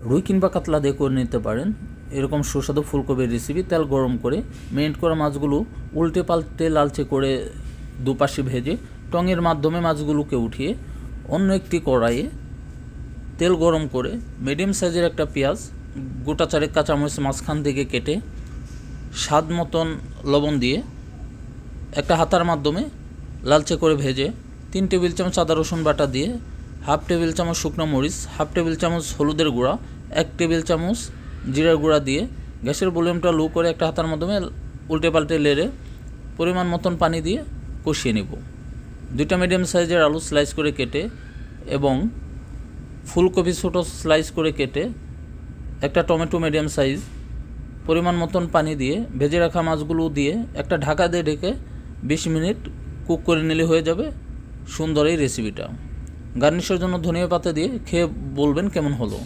রুই কিংবা কাতলা দিয়ে করে নিতে পারেন এরকম সুস্বাদু ফুলকপির রেসিপি। তেল গরম করে মেরিনেট করা মাছগুলো উল্টে পাল্টে লালচে করে দুপাশে ভেজে টঙের মাধ্যমে মাছগুলোকে উঠিয়ে অন্য একটি কড়াইয়ে তেল গরম করে মিডিয়াম সাইজের একটা পেঁয়াজ, গোটা চারেক কাঁচামরিচ মাঝখান থেকে কেটে স্বাদ মতন লবণ দিয়ে একটা হাতার মাধ্যমে লালচে করে ভেজে 3 টেবিল চামচ আদা রসুন বাটা দিয়ে, হাফ টেবিল চামচ শুকনো মরিচ, হাফ টেবিল চামচ হলুদের গুঁড়া, 1 টেবিল চামচ জিরার গুঁড়া দিয়ে গ্যাসের ভলিউমটা লো করে একটা হাতার মাধ্যমে উল্টে পাল্টে লেড়ে পরিমাণ মতন পানি দিয়ে কষিয়ে নেব। 2টা মিডিয়াম সাইজের আলু স্লাইস করে কেটে এবং ফুলকপি ছোটো স্লাইস করে কেটে, একটা টমেটো মিডিয়াম সাইজ, পরিমাণ মতন পানি দিয়ে ভেজে রাখা মাছগুলো দিয়ে একটা ঢাকা দিয়ে ঢেকে 20 মিনিট কুক করে নিলে হয়ে যাবে সুন্দর এই রেসিপিটা। গার্নিশের জন্য ধনিয়া পাতা দিয়ে খেয়ে বলবেন কেমন হলো।